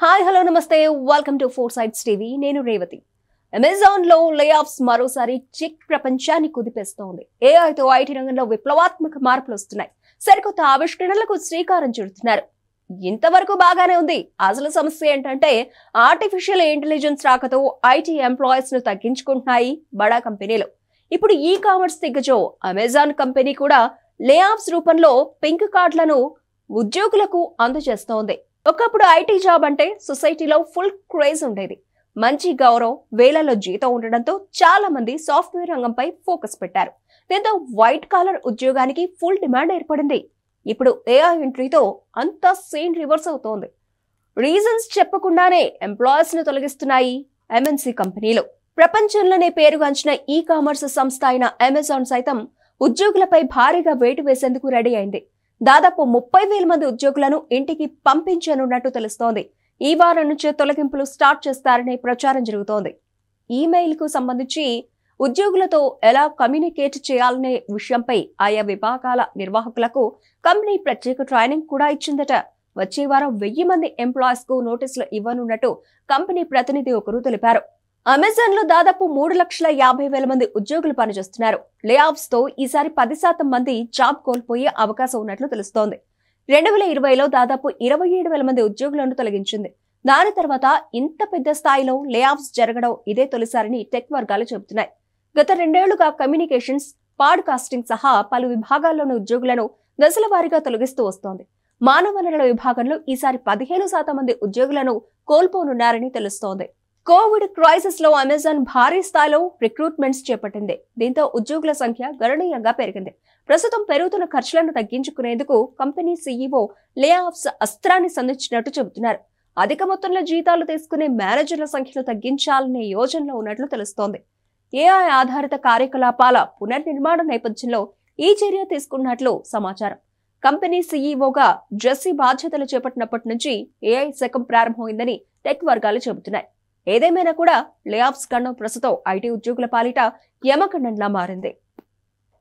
Hi hello నమస్తే welcome to four sides TV. నేను Revathi. Amazon లో లే ఆఫ్స్ మరోసారి చిక్ ప్రపంచాన్ని కుదిపేస్తోంది. ఏఐతో ఐటీ రంగంలో విప్లవాత్మక మార్పులు వస్తున్నాయి. సరికొత్త ఆవిష్కరణలకు శ్రీకారం చుడుతున్నారు. ఇంతవరకు బాగానే ఉంది. అసలు సమస్య ఏంటంటే ఆర్టిఫిషియల్ ఇంటెలిజెన్స్ రాకతో ఐటీ ఎంప్లాయీస్ ను తగ్గించుకుంటున్నాయి బడా కంపెనీలు. ఇప్పుడు ఈ కామర్స్ దిగ్గజో అమెజాన్ కంపెనీ కూడా లే ఆఫ్స్ రూపంలో పింక్ కార్డులను ఉద్యోగులకు అందజేస్తోంది. ఒకప్పుడు ఐటీ జాబ్ అంటే సొసైటీలో ఫుల్ క్రేజ్ ఉండేది. మంచి గౌరవం, వేలలో జీతం ఉండడంతో చాలా మంది సాఫ్ట్వేర్ రంగంపై ఫోకస్ పెట్టారు. దీంతో వైట్ కాలర్ ఉద్యోగానికి ఫుల్ డిమాండ్ ఏర్పడింది. ఇప్పుడు ఏఐ ఎంట్రీతో అంతా సీన్ రివర్స్ అవుతోంది. రీజన్స్ చెప్పకుండానే ఎంప్లాయీస్ ను తొలగిస్తున్నాయి ఎంఎన్సీ కంపెనీలు. ప్రపంచంలోనే పేరుగాంచిన ఈ కామర్స్ సంస్థ అయిన అమెజాన్ సైతం ఉద్యోగులపై భారీగా వేటు వేసేందుకు రెడీ అయింది. దాదాపు 30,000 మంది ఉద్యోగులను ఇంటికి పంపించనున్నట్టు తెలుస్తోంది. ఈ వారం నుంచే తొలగింపులు స్టార్ట్ చేస్తారనే ప్రచారం జరుగుతోంది. ఈమెయిల్ కు సంబంధించి ఉద్యోగులతో ఎలా కమ్యూనికేట్ చేయాలనే విషయంపై ఆయా విభాగాల నిర్వాహకులకు కంపెనీ ప్రత్యేక ట్రైనింగ్ కూడా ఇచ్చిందట. వచ్చే వారం 1000 మంది ఎంప్లాయీస్ కు నోటీసులు ఇవ్వనున్నట్టు కంపెనీ ప్రతినిధి ఒకరు తెలిపారు. అమెజాన్ లో దాదాపు 3,50,000 మంది ఉద్యోగులు పనిచేస్తున్నారు. లే ఆఫ్స్ తో ఈసారి 10% మంది జాబ్ కోల్పోయే అవకాశం ఉన్నట్లు తెలుస్తోంది. 2020లో దాదాపు 27,000 మంది ఉద్యోగులను తొలగించింది. దాని తర్వాత ఇంత పెద్ద స్థాయిలో లే ఆఫ్స్ జరగడం ఇదే తొలిసారని టెక్ వర్గాలు చెబుతున్నాయి. గత 2 ఏళ్లుగా కమ్యూనికేషన్స్, పాడ్కాస్టింగ్ సహా పలు విభాగాల్లోని ఉద్యోగులను దశల వారీగా తొలగిస్తూ వస్తోంది. మానవ వనరుల విభాగంలో ఈసారి 15% మంది ఉద్యోగులను కోల్పోనున్నారని తెలుస్తోంది. కోవిడ్ క్రైసిస్ లో అమెజాన్ భారీ స్థాయిలో రిక్రూట్మెంట్స్ చేపట్టింది. దీంతో ఉద్యోగుల సంఖ్య గణనీయంగా పెరిగింది. ప్రస్తుతం పెరుగుతున్న ఖర్చులను తగ్గించుకునేందుకు కంపెనీ సీఈఓ లే ఆఫ్స్ అస్త్రాన్ని సంధించినట్టు చెబుతున్నారు. అధిక మొత్తంలో జీతాలు తీసుకునే మేనేజర్ల సంఖ్యను తగ్గించాలనే యోజనలో ఉన్నట్లు తెలుస్తోంది. ఏఐ ఆధారిత కార్యకలాపాల పునర్నిర్మాణ నేపథ్యంలో ఈ చర్య తీసుకున్నట్లు సమాచారం. కంపెనీ సీఈఓగా జెస్సీ బాధ్యతలు చేపట్టినప్పటి నుంచి ఏఐ శకం ప్రారంభమైందని టెక్ వర్గాలు చెబుతున్నాయి. ఏదేమైనా కూడా లే ఆఫ్స్ గండం ప్రస్తుతం ఐటీ ఉద్యోగుల పాలిట యమగండంలా మారింది.